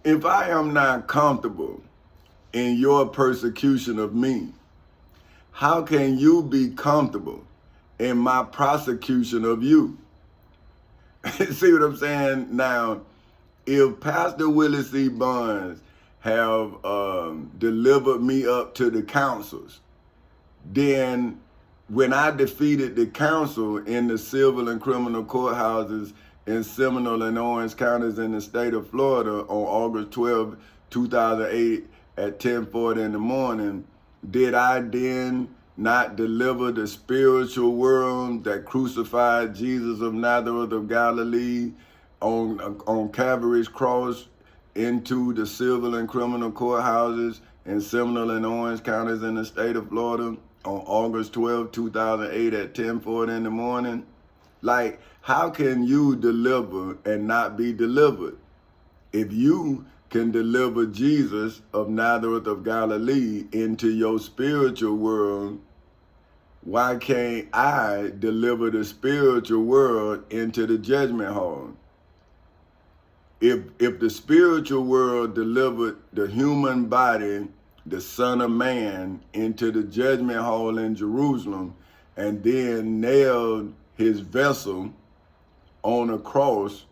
If I am not comfortable in your persecution of me, how can you be comfortable in my prosecution of you? See what I'm saying? Now, if Pastor Willie C. Barnes have delivered me up to the councils, then when I defeated the council in the civil and criminal courthouses in Seminole and Orange counties in the state of Florida on August 12, 2008 at 10:40 in the morning, did I then not deliver the spiritual world that crucified Jesus of Nazareth of Galilee on Calvary's cross into the civil and criminal courthouses in Seminole and Orange counties in the state of Florida on August 12, 2008 at 10:40 in the morning? Like, how can you deliver and not be delivered? If you can deliver Jesus of Nazareth of Galilee into your spiritual world, why can't I deliver the spiritual world into the judgment hall? If the spiritual world delivered the human body, the Son of Man, into the judgment hall in Jerusalem, and then nailed his vessel on a cross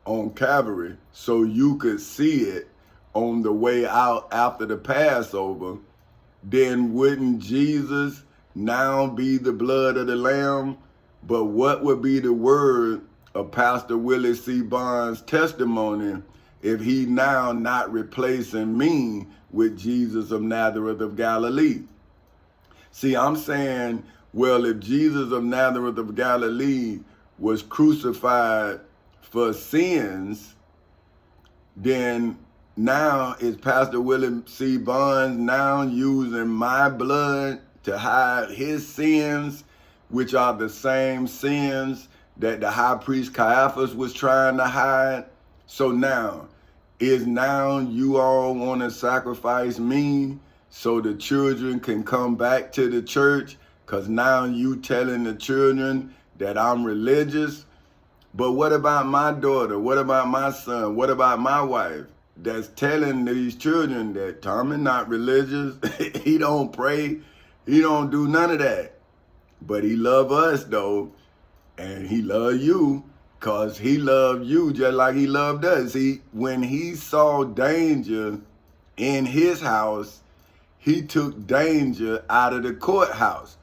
on Calvary so you could see it on the way out after the Passover, then wouldn't Jesus now be the blood of the Lamb? But what would be the word of Pastor Willie C. Barnes' testimony if he now not replacing me with Jesus of Nazareth of Galilee? See, I'm saying, well, if Jesus of Nazareth of Galilee was crucified for sins, then now is Pastor Willie C. Barnes now using my blood to hide his sins, which are the same sins that the high priest Caiaphas was trying to hide? So now you all want to sacrifice me so the children can come back to the church, because now you telling the children that I'm religious? But what about my daughter? What about my son? What about my wife that's telling these children that Tommy not religious? He don't pray. He don't do none of that. But he love us though. And he love you because he loved you just like he loved us. When he saw danger in his house, he took danger out of the courthouse.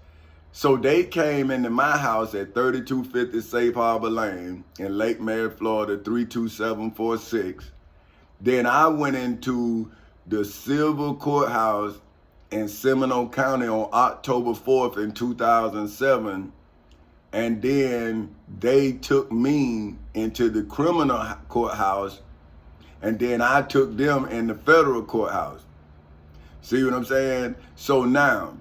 So they came into my house at 3250 Safe Harbor Lane in Lake Mary, Florida, 32746. Then I went into the civil courthouse in Seminole County on October 4th in 2007. And then they took me into the criminal courthouse, and then I took them in the federal courthouse. See what I'm saying? So now,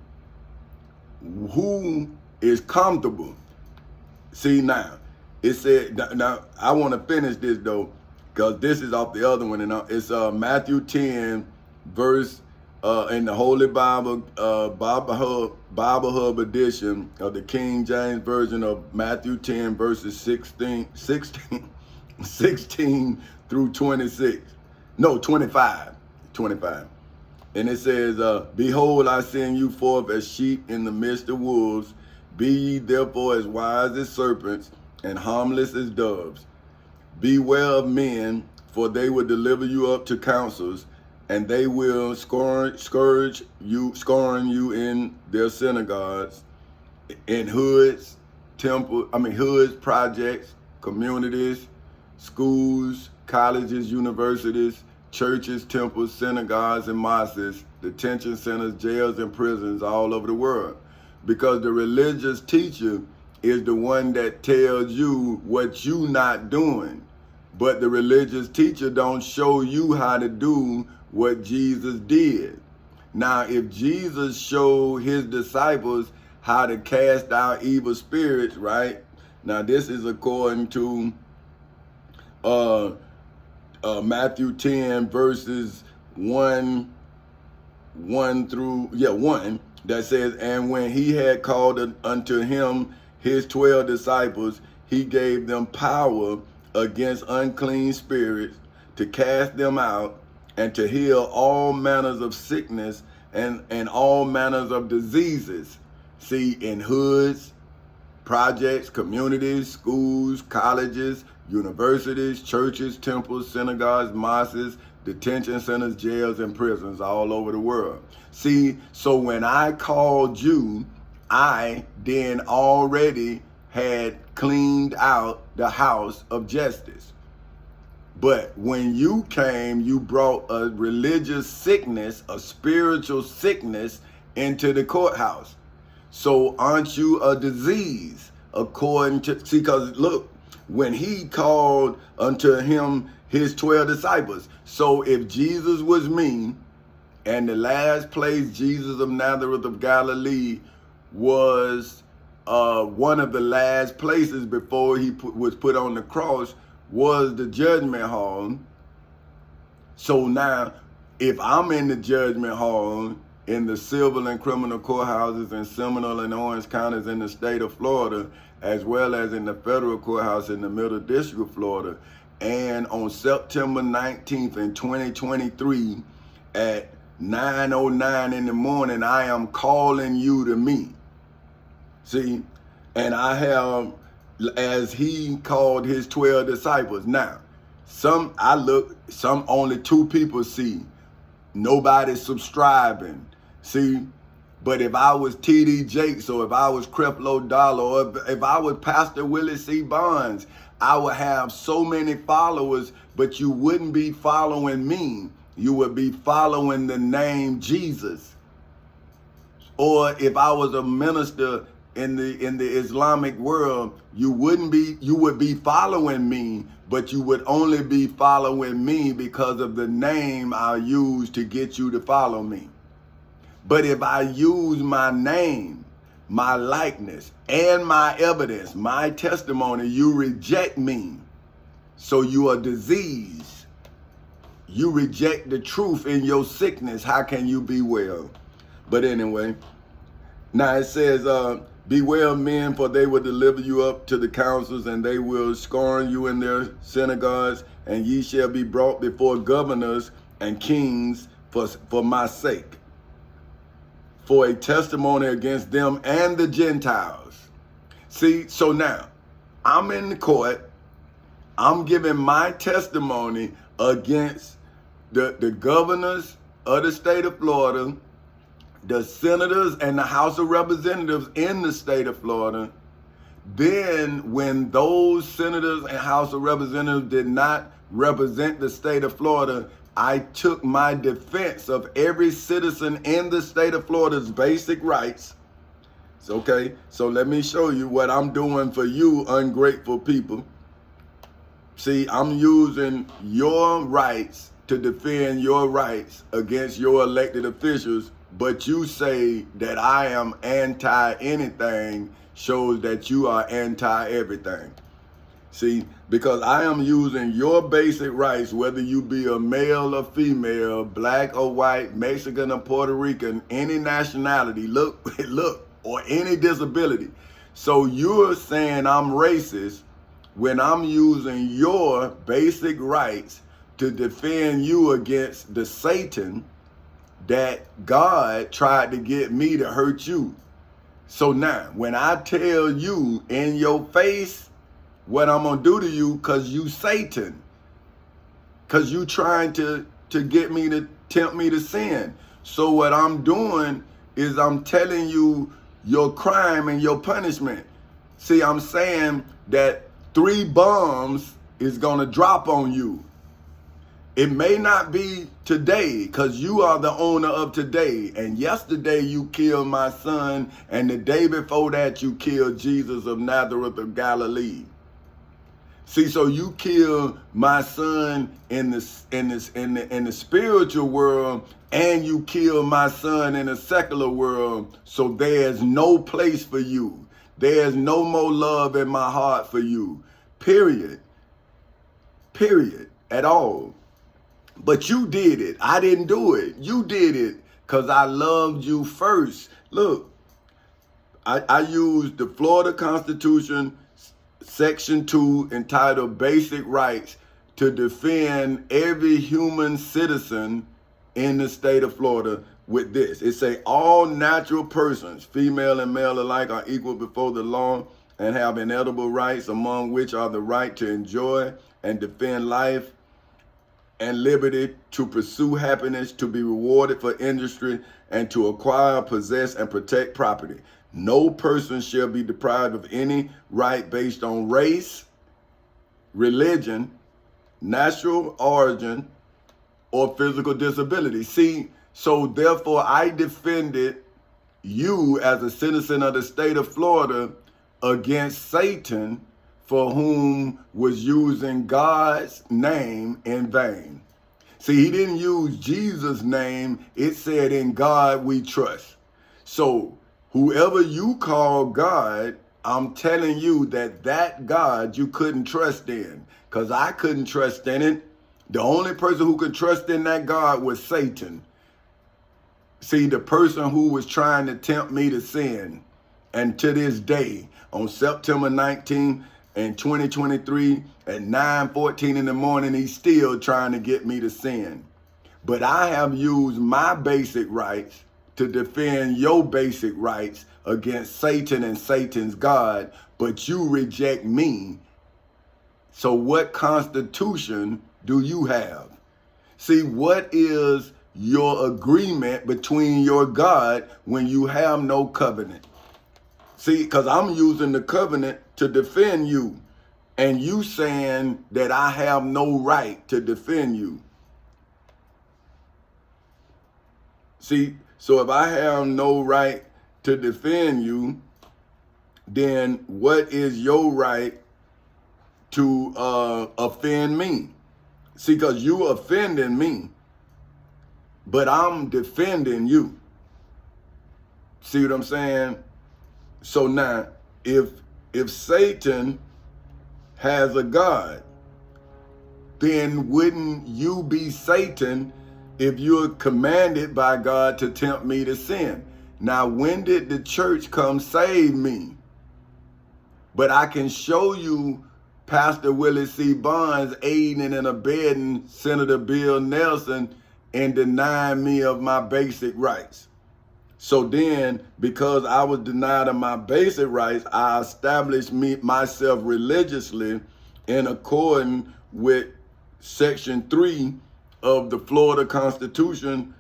who is comfortable? See now, it said, now I want to finish this though, because this is off the other one, and it's Matthew 10, verse, in the Holy Bible, Bible Hub edition of the King James Version of Matthew 10, verses 16 through 26. No, 25. And it says, behold, I send you forth as sheep in the midst of wolves. Be ye therefore as wise as serpents and harmless as doves. Beware of men, for they will deliver you up to councils, and they will scourge you in their synagogues, in hoods, projects, communities, schools, colleges, universities, churches, temples, synagogues, and mosques, detention centers, jails, and prisons all over the world. Because the religious teacher is the one that tells you what you not doing. But the religious teacher don't show you how to do what Jesus did. Now, if Jesus showed his disciples how to cast out evil spirits, right? Now, this is according to Matthew 10, verses 1 that says, and when he had called unto him his 12 disciples, he gave them power against unclean spirits to cast them out, and to heal all manners of sickness and all manners of diseases. See, in hoods, projects, communities, schools, colleges, universities, churches, temples, synagogues, mosques, detention centers, jails, and prisons all over the world. See, so when I called you, I then already had cleaned out the house of justice. But when you came, you brought a religious sickness, a spiritual sickness into the courthouse. So aren't you a disease according to, see, because look, when he called unto him his 12 disciples. So if Jesus was me, and the last place, Jesus of Nazareth of Galilee, was one of the last places before he was put on the cross, was the judgment hall. So now, if I'm in the judgment hall in the civil and criminal courthouses in Seminole and Orange counties in the state of Florida, as well as in the federal courthouse in the Middle District of Florida, and on September 19th in 2023 at 9:09 in the morning, I am calling you to me. See, and I have, as he called his 12 disciples. Now, some only 2 people see. Nobody's subscribing. See, but if I was T.D. Jakes, or if I was Creflo Dollar, or if I was Pastor Willie C. Bonds, I would have so many followers, but you wouldn't be following me. You would be following the name Jesus. Or if I was a minister in the Islamic world, you would be following me, but you would only be following me because of the name I use to get you to follow me. But if I use my name, my likeness, and my evidence, my testimony, you reject me. So you are diseased. You reject the truth in your sickness. How can you be well? But anyway, now it says, beware men, for they will deliver you up to the councils, and they will scorn you in their synagogues, and ye shall be brought before governors and kings for my sake, for a testimony against them and the Gentiles. See, so now I'm in the court. I'm giving my testimony against the governors of the state of Florida, the senators and the House of Representatives in the state of Florida. Then when those senators and House of Representatives did not represent the state of Florida, I took my defense of every citizen in the state of Florida's basic rights. Okay, so let me show you what I'm doing for you ungrateful people. See, I'm using your rights to defend your rights against your elected officials, but you say that I am anti-anything, shows that you are anti-everything. See, because I am using your basic rights, whether you be a male or female, black or white, Mexican or Puerto Rican, any nationality, look, or any disability. So you're saying I'm racist when I'm using your basic rights to defend you against the Satan that God tried to get me to hurt you. So now, when I tell you in your face what I'm gonna do to you, cause you Satan, cause you trying to get me to tempt me to sin. So what I'm doing is I'm telling you your crime and your punishment. See, I'm saying that 3 bombs is gonna drop on you. It may not be today, because you are the owner of today. And yesterday you killed my son, and the day before that you killed Jesus of Nazareth of Galilee. See, so you killed my son in the spiritual world, and you killed my son in the secular world. So there's no place for you. There's no more love in my heart for you. Period. Period. At all. But you did it. I didn't do it. You did it because I loved you first. Look, I used the Florida Constitution, Section 2, entitled Basic Rights, to defend every human citizen in the state of Florida with this. It say all natural persons, female and male alike, are equal before the law and have inedible rights, among which are the right to enjoy and defend life and liberty, to pursue happiness, to be rewarded for industry, and to acquire, possess, and protect property. No person shall be deprived of any right based on race, religion, national origin, or physical disability. See, so therefore I defended you as a citizen of the state of Florida against Satan, for whom was using God's name in vain. See, he didn't use Jesus' name. It said, in God we trust. So whoever you call God, I'm telling you that God you couldn't trust in, because I couldn't trust in it. The only person who could trust in that God was Satan. See, the person who was trying to tempt me to sin. And to this day, on September 19th in 2023 at 9:14 in the morning, he's still trying to get me to sin. But I have used my basic rights to defend your basic rights against Satan and Satan's God, but you reject me. So what constitution do you have? See, what is your agreement between your God when you have no covenant? See, because I'm using the covenant to defend you, and you saying that I have no right to defend you. See, so if I have no right to defend you, then what is your right to offend me? See, because you offending me, but I'm defending you. See what I'm saying? So now, if Satan has a God, then wouldn't you be Satan if you're commanded by God to tempt me to sin? Now, when did the church come save me? But I can show you Pastor Willie C. Barnes aiding and abetting Senator Bill Nelson in denying me of my basic rights. So then, because I was denied of my basic rights, I established myself religiously in accordance with Section 3 of the Florida Constitution,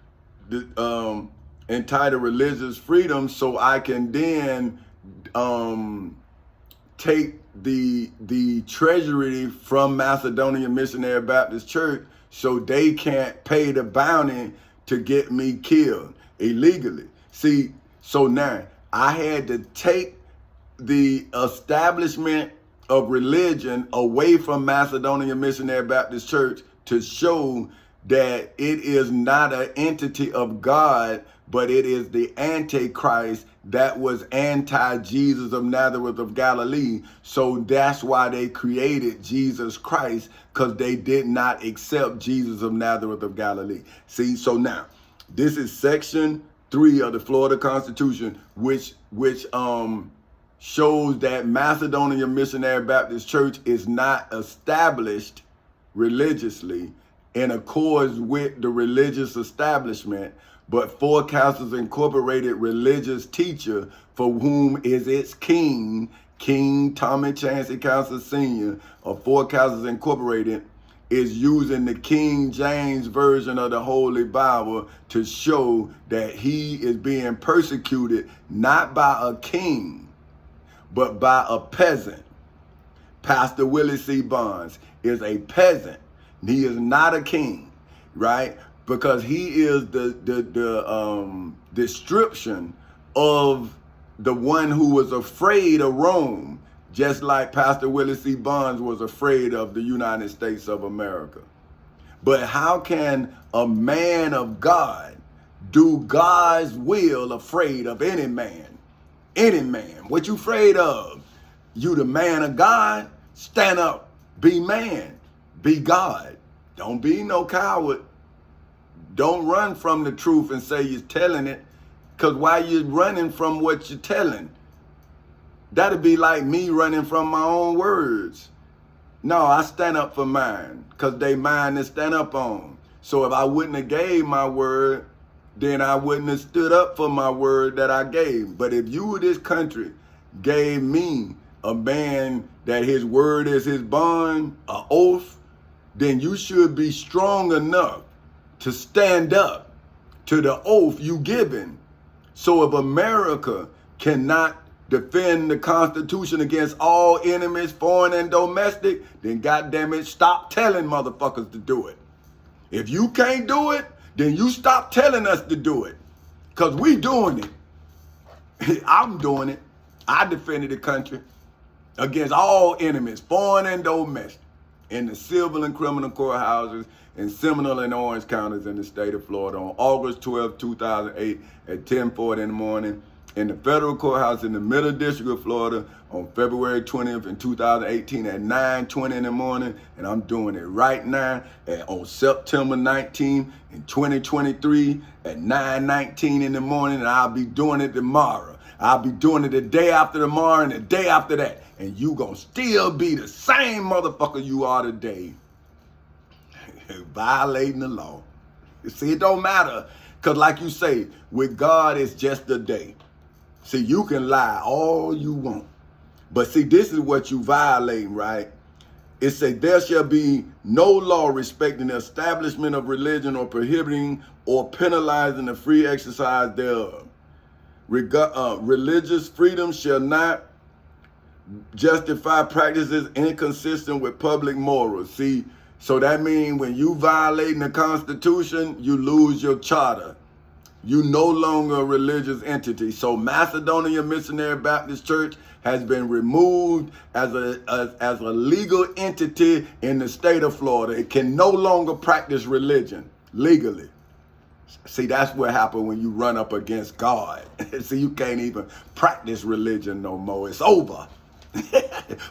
entitled Religious Freedom, so I can then take the treasury from Macedonia Missionary Baptist Church, so they can't pay the bounty to get me killed illegally. See, so now I had to take the establishment of religion away from Macedonia Missionary Baptist Church to show that it is not an entity of God, but it is the Antichrist that was anti-Jesus of Nazareth of Galilee. So that's why they created Jesus Christ, because they did not accept Jesus of Nazareth of Galilee. See, so now this is Section 3 of the Florida Constitution, which shows that Macedonia Missionary Baptist Church is not established religiously in accordance with the religious establishment, but Forecasters Incorporated religious teacher, for whom is its king, King Tommy Chancey Council Sr. of Forecasters Incorporated, is using the King James Version of the Holy Bible to show that he is being persecuted not by a king, but by a peasant. Pastor Willie C. Barnes is a peasant. He is not a king, right? Because he is the description of the one who was afraid of Rome, just like Pastor Willie C. Barnes was afraid of the United States of America. But how can a man of God do God's will afraid of any man? Any man. What you afraid of? You the man of God? Stand up. Be man. Be God. Don't be no coward. Don't run from the truth and say you're telling it, because why you running from what you're telling? That'd be like me running from my own words. No, I stand up for mine, because they mine to stand up on. So if I wouldn't have gave my word, then I wouldn't have stood up for my word that I gave. But if you, this country, gave me a man that his word is his bond, an oath, then you should be strong enough to stand up to the oath you given. So if America cannot defend the Constitution against all enemies, foreign and domestic, then goddamn it, stop telling motherfuckers to do it. If you can't do it, then you stop telling us to do it. Because we doing it. I'm doing it. I defended the country against all enemies, foreign and domestic, in the civil and criminal courthouses in Seminole and Orange counties in the state of Florida on August 12, 2008 at 10:40 in the morning. In the federal courthouse in the Middle District of Florida on February 20th in 2018 at 9:20 in the morning. And I'm doing it right now on September 19th in 2023 at 9:19 in the morning. And I'll be doing it tomorrow. I'll be doing it the day after tomorrow and the day after that. And you gonna still be the same motherfucker you are today. Violating the law. You see, it don't matter. Because like you say, with God, it's just a day. See, you can lie all you want. But see, this is what you violating, right? It says, there shall be no law respecting the establishment of religion or prohibiting or penalizing the free exercise thereof. Religious freedom shall not justify practices inconsistent with public morals. See, so that means when you violating the Constitution, you lose your charter. You no longer a religious entity. So Macedonia Missionary Baptist Church has been removed as a legal entity in the state of Florida. It can no longer practice religion legally. See, that's what happened when you run up against God. See, you can't even practice religion no more. It's over.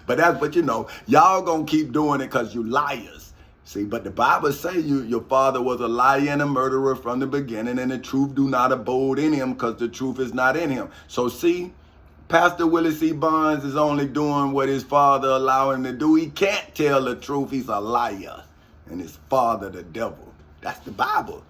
But you know, y'all gonna keep doing it because you liars. See, but the Bible say your father was a liar and a murderer from the beginning, and the truth do not abode in him because the truth is not in him. So see, Pastor Willie C. Barnes is only doing what his father allowed him to do. He can't tell the truth. He's a liar. And his father, the devil. That's the Bible.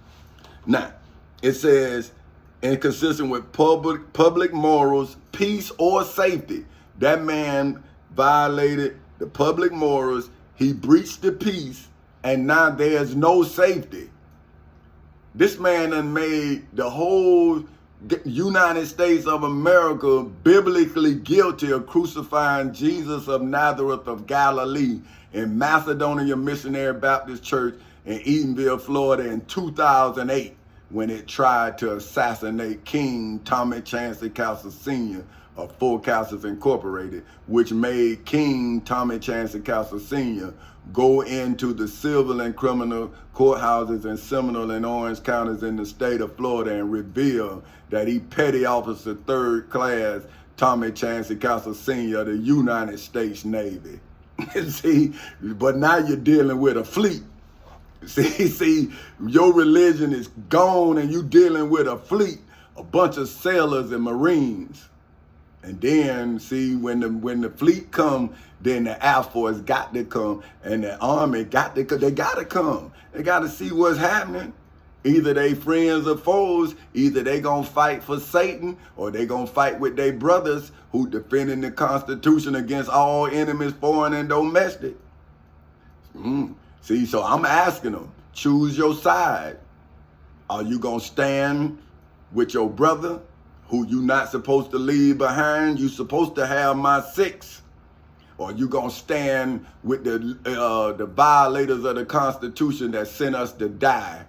Now, it says, inconsistent with public morals, peace, or safety. That man violated the public morals. He breached the peace. And now there's no safety. This man done made the whole United States of America biblically guilty of crucifying Jesus of Nazareth of Galilee in Macedonia Missionary Baptist Church in Eatonville, Florida in 2008 when it tried to assassinate King Tommy Chancellor Castle Sr. of Full Castles Incorporated, which made King Tommy Chancellor Castle Sr. go into the civil and criminal courthouses in Seminole and Orange counties in the state of Florida and reveal that he petty officer third class Tommy Chancellor Castle Sr. of the United States Navy. See, but now you're dealing with a fleet. See, your religion is gone and you dealing with a fleet, a bunch of sailors and Marines. And then, see, when the fleet come, then the Air Force got to come, and the Army got to come. They got to come. They got to see what's happening. Either they friends or foes. Either they gonna fight for Satan, or they gonna fight with their brothers who defending the Constitution against all enemies, foreign and domestic. See, so I'm asking them, choose your side. Are you gonna stand with your brother, who you not supposed to leave behind? You supposed to have my six. Or you gonna stand with the violators of the Constitution that sent us to die?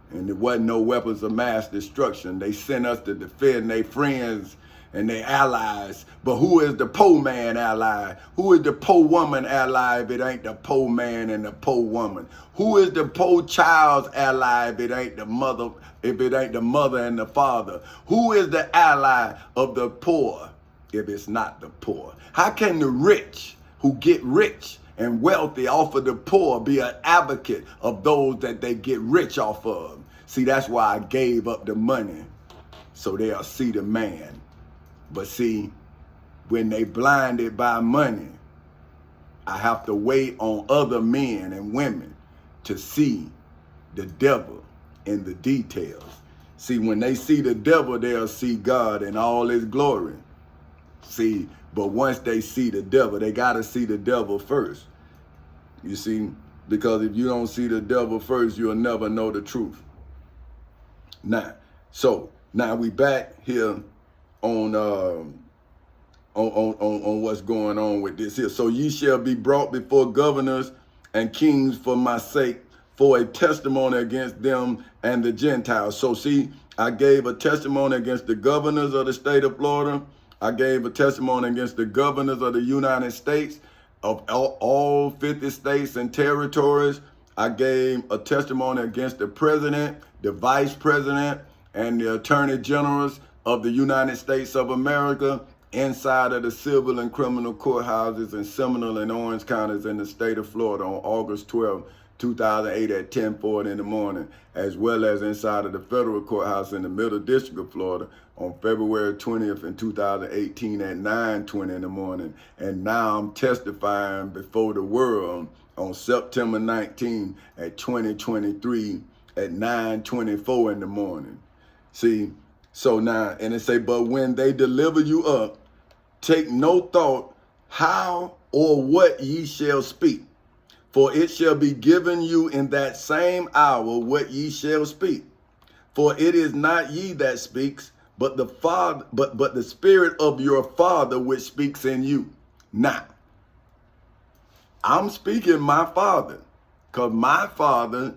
And there wasn't no weapons of mass destruction. They sent us to defend their friends and their allies. But who is the poor man ally? Who is the poor woman ally if it ain't the poor man and the poor woman? Who is the poor child's ally if it ain't the mother, and the father? Who is the ally of the poor if it's not the poor? How can the rich who get rich and wealthy off of the poor be an advocate of those that they get rich off of? See, that's why I gave up the money, so they'll see the man. But see, when they blinded by money, I have to wait on other men and women to see the devil in the details. See, when they see the devil, they'll see God in all his glory. See, but once they see the devil, they got to see the devil first. You see, because if you don't see the devil first, you'll never know the truth. Now we back here on what's going on with this here. So ye shall be brought before governors and kings for my sake, for a testimony against them and the Gentiles. So see, I gave a testimony against the governors of the state of Florida. I gave a testimony against the governors of the United States, of all 50 states and territories. I gave a testimony against the president, the vice president, and the attorney generals of the United States of America inside of the civil and criminal courthouses in Seminole and Orange counties in the state of Florida on August 12, 2008 at 10:40 in the morning, as well as inside of the federal courthouse in the Middle District of Florida on February 20th in 2018 at 9:20 in the morning. And now I'm testifying before the world on September 19 at 2023 at 9:24 in the morning. See, so now, and it say, but when they deliver you up, take no thought how or what ye shall speak, for it shall be given you in that same hour what ye shall speak. For it is not ye that speaks, but the Father, but the Spirit of your Father which speaks in you. Now, I'm speaking my Father, because my Father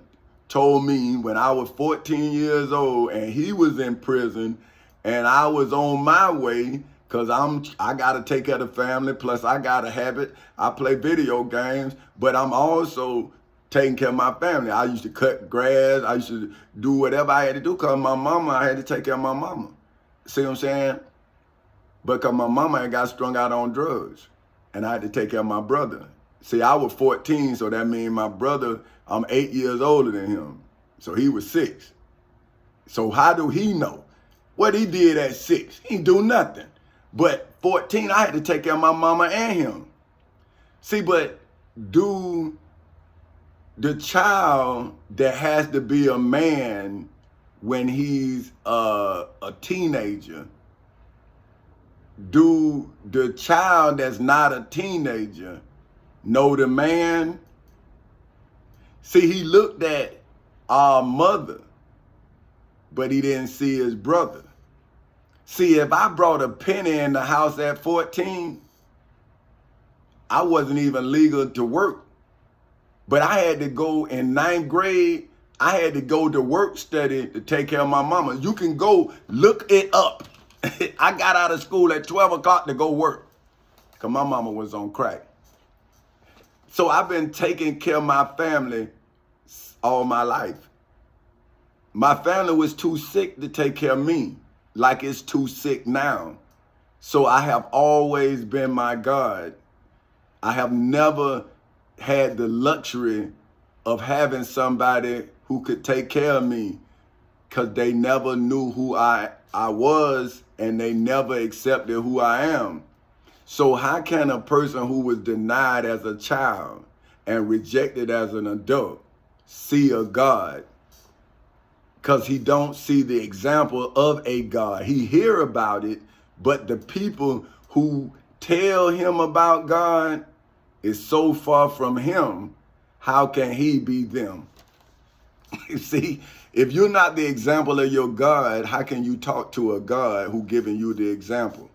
told me when I was 14 years old and he was in prison and I was on my way, because I got to take care of the family, plus I got a habit. I play video games, but I'm also taking care of my family. I used to cut grass. I used to do whatever I had to do because my mama, I had to take care of my mama. See what I'm saying? Because my mama had got strung out on drugs and I had to take care of my brother. See, I was 14, so that means my brother, I'm 8 years older than him. So he was 6. So how do he know? What he did at 6, he didn't do nothing. But 14, I had to take care of my mama and him. See, but do the child that has to be a man when he's a teenager, do the child that's not a teenager know the man? See, he looked at our mother, but he didn't see his brother. See, if I brought a penny in the house at 14, I wasn't even legal to work. But I had to go in 9th grade, I had to go to work study to take care of my mama. You can go look it up. I got out of school at 12 o'clock to go work because my mama was on crack. So I've been taking care of my family all my life. My family was too sick to take care of me, like it's too sick now. So I have always been my God. I have never had the luxury of having somebody who could take care of me because they never knew who I was and they never accepted who I am. So how can a person who was denied as a child and rejected as an adult see a God? Because he don't see the example of a God. He hear about it, but the people who tell him about God is so far from him. How can he be them? You see, if you're not the example of your God, how can you talk to a God who giving you the example?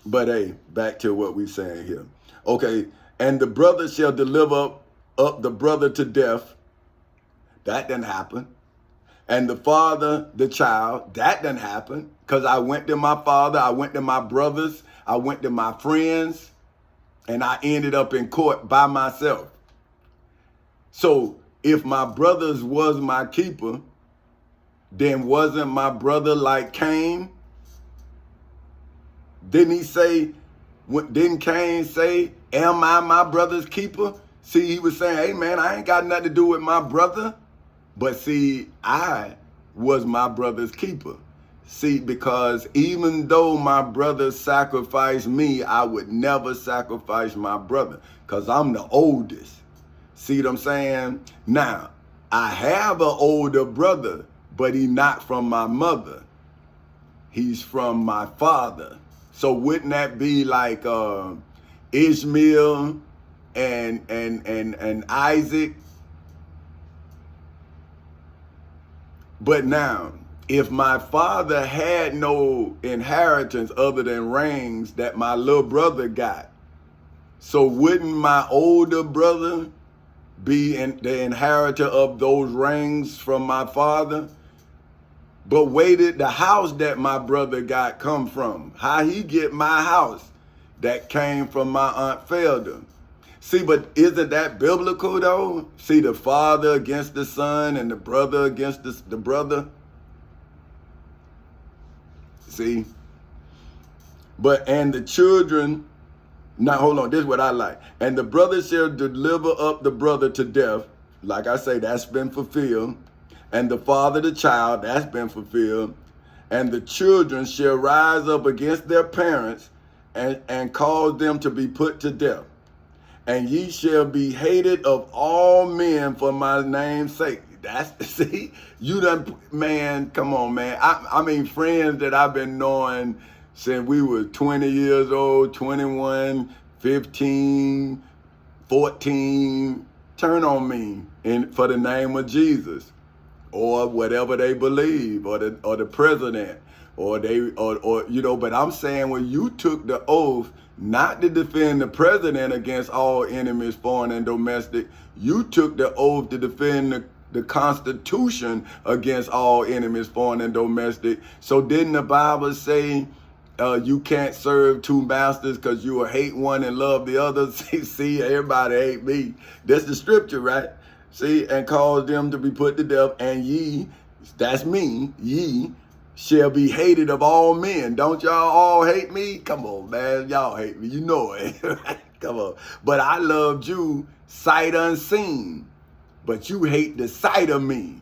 But hey, back to what we're saying here. Okay, and the brother shall deliver up the brother to death. That didn't happen. And the father, the child, that didn't happen. Because I went to my father, I went to my brothers, I went to my friends, and I ended up in court by myself. So if my brothers was my keeper, then wasn't my brother like Cain? Didn't Cain say, am I my brother's keeper? See, he was saying, hey man, I ain't got nothing to do with my brother. But see, I was my brother's keeper. See, because even though my brother sacrificed me, I would never sacrifice my brother because I'm the oldest. See what I'm saying? Now, I have an older brother, but he's not from my mother. He's from my father. So wouldn't that be like Ishmael and Isaac? But now, if my father had no inheritance other than rings that my little brother got, so wouldn't my older brother be the inheritor of those rings from my father? But where did the house that my brother got come from? How he get my house that came from my Aunt Felder? See, but isn't that biblical though? See, the father against the son and the brother against the brother. See? But, and the children, now hold on, this is what I like. And the brother shall deliver up the brother to death. Like I say, that's been fulfilled. And the father the child, that's been fulfilled. And the children shall rise up against their parents and cause them to be put to death. And ye shall be hated of all men for my name's sake. That's, see, you done, man, come on, man. I mean, friends that I've been knowing since we were 20 years old, 21, 15, 14, turn on me for the name of Jesus, or whatever they believe, or the president, or you know. But I'm saying, when you took the oath not to defend the president against all enemies, foreign and domestic, you took the oath to defend the Constitution against all enemies, foreign and domestic. So didn't the Bible say you can't serve two masters because you will hate one and love the other? See, everybody hate me. That's the scripture, right? See, and cause them to be put to death, and ye, that's me, ye shall be hated of all men. Don't y'all all hate me? Come on, man, y'all hate me, you know it. Come on. But I loved you sight unseen, but you hate the sight of me.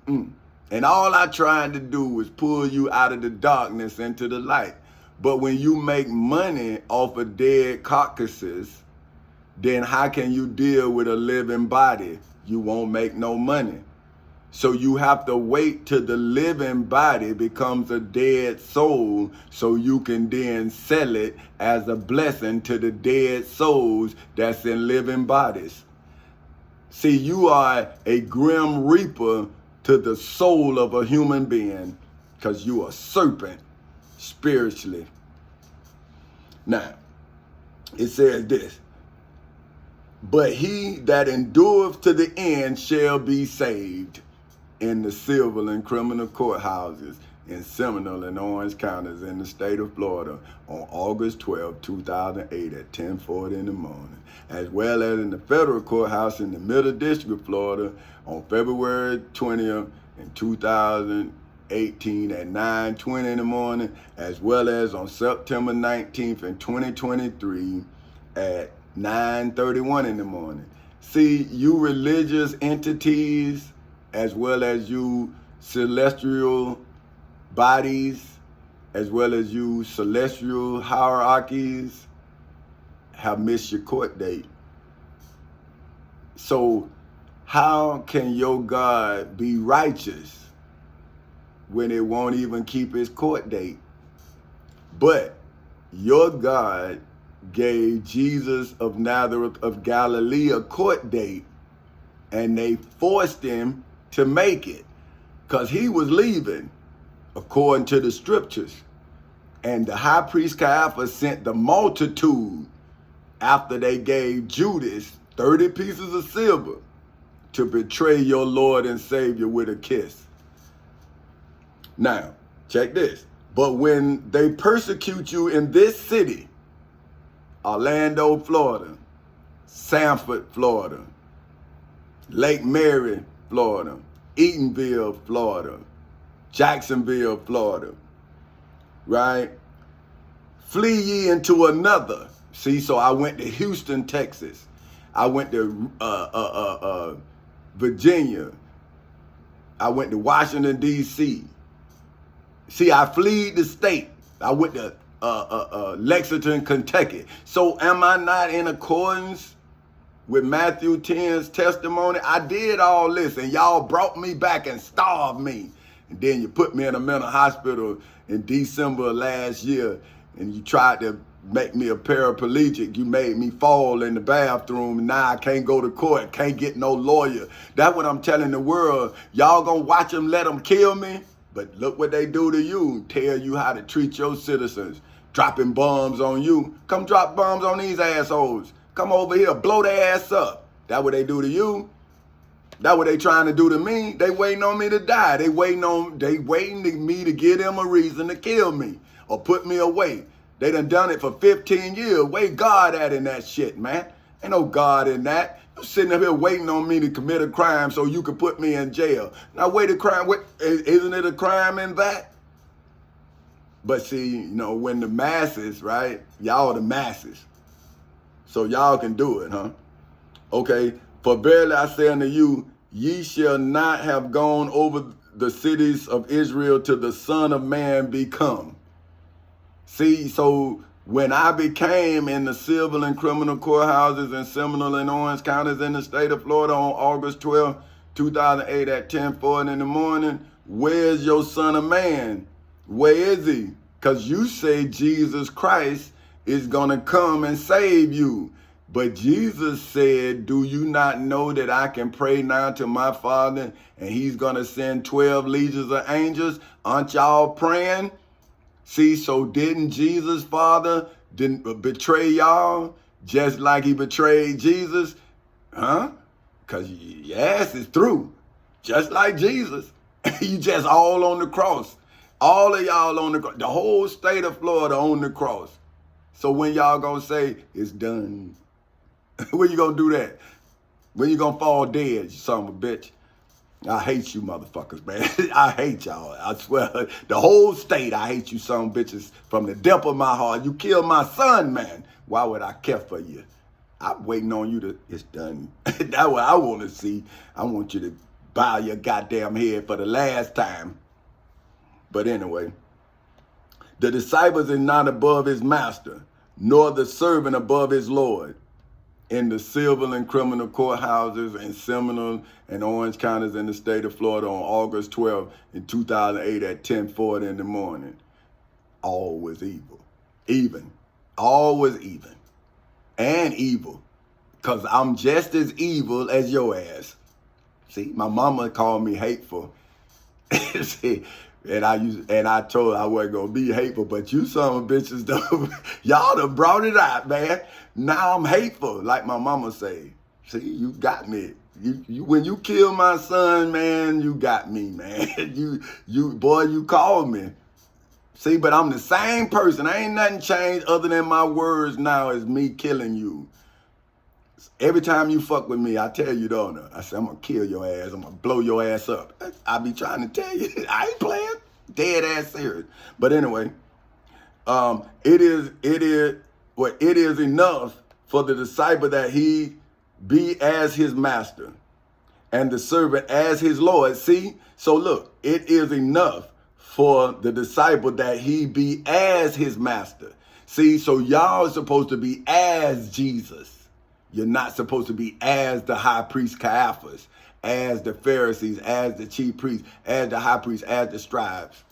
And all I tried to do was pull you out of the darkness into the light. But when you make money off of dead carcasses, then how can you deal with a living body? You won't make no money. So you have to wait till the living body becomes a dead soul so you can then sell it as a blessing to the dead souls that's in living bodies. See, you are a grim reaper to the soul of a human being because you are a serpent spiritually. Now, it says this, but he that endureth to the end shall be saved. In the civil and criminal courthouses in Seminole and Orange counties in the state of Florida on August 12, 2008 at 10:40 in the morning, as well as in the federal courthouse in the Middle District of Florida on February 20th in 2018 at 9:20 in the morning, as well as on September 19th in 2023 at 9:31 in the morning. See, you religious entities, as well as you celestial bodies, as well as you celestial hierarchies, have missed your court date. So how can your God be righteous when it won't even keep his court date? But your God gave Jesus of Nazareth of Galilee a court date, and they forced him to make it because he was leaving according to the scriptures. And the high priest Caiaphas sent the multitude after they gave Judas 30 pieces of silver to betray your Lord and Savior with a kiss. Now, check this. But when they persecute you in this city, Orlando, Florida, Sanford, Florida, Lake Mary, Florida, Eatonville, Florida, Jacksonville, Florida, right? Flee ye into another. See, so I went to Houston, Texas. I went to Virginia. I went to Washington, D.C., See, I fled the state. I went to Lexington, Kentucky. So am I not in accordance with Matthew 10's testimony? I did all this, and y'all brought me back and starved me. And then you put me in a mental hospital in December of last year, and you tried to make me a paraplegic. You made me fall in the bathroom. Now I can't go to court, can't get no lawyer. That's what I'm telling the world. Y'all gonna watch them let them kill me? But look what they do to you. Tell you how to treat your citizens. Dropping bombs on you. Come drop bombs on these assholes. Come over here, blow their ass up. That what they do to you? That what they trying to do to me? They waiting on me to die. They waiting to me to give them a reason to kill me or put me away. They done it for 15 years. Where God at in that shit, man? Ain't no God in that. You sitting up here waiting on me to commit a crime so you can put me in jail. Now wait a crime, isn't it a crime in that? But see, you know, when the masses, right? Y'all the masses. So y'all can do it, huh? Okay, for verily I say unto you, ye shall not have gone over the cities of Israel till the Son of Man be come. See, so when I became in the civil and criminal courthouses in Seminole and Orange counties in the state of Florida on August 12, 2008 at 10:40 in the morning, where's your Son of Man? Where is he? Because you say Jesus Christ is going to come and save you. But Jesus said, do you not know that I can pray now to my Father and he's going to send 12 legions of angels? Aren't y'all praying? See, so didn't Jesus' Father betray y'all just like he betrayed Jesus? Huh? Because your ass is through, just like Jesus. You just all on the cross. All of y'all on the cross. The whole state of Florida on the cross. So when y'all gonna say, it's done? When you gonna do that? When you gonna fall dead, you son of a bitch? I hate you motherfuckers, man. I hate y'all. I swear. The whole state, I hate you son of bitches from the depth of my heart. You killed my son, man. Why would I care for you? I'm waiting on you to, it's done. That's what I want to see. I want you to bow your goddamn head for the last time. But anyway, the disciples is not above his master, nor the servant above his Lord. In the civil and criminal courthouses in Seminole and Orange counties in the state of Florida on August 12 in 2008 at 10:40 in the morning. All was evil. Even. All was even. And evil. Because I'm just as evil as your ass. See, my mama called me hateful. See, and I told her I wasn't gonna be hateful, but you son of bitches y'all done brought it out, man. Now I'm hateful, like my mama say. See, you got me. You when you kill my son, man, you got me, man. You called me. See, but I'm the same person. Ain't nothing changed other than my words now is me killing you. Every time you fuck with me, I tell you, don't I? I say, I'm going to kill your ass. I'm going to blow your ass up. I be trying to tell you. I ain't playing. Dead ass serious. But anyway, it is enough for the disciple that he be as his master and the servant as his Lord. See? So look, it is enough for the disciple that he be as his master. See? So y'all are supposed to be as Jesus. You're not supposed to be as the high priest Caiaphas, as the Pharisees, as the chief priests, as the high priests, as the scribes.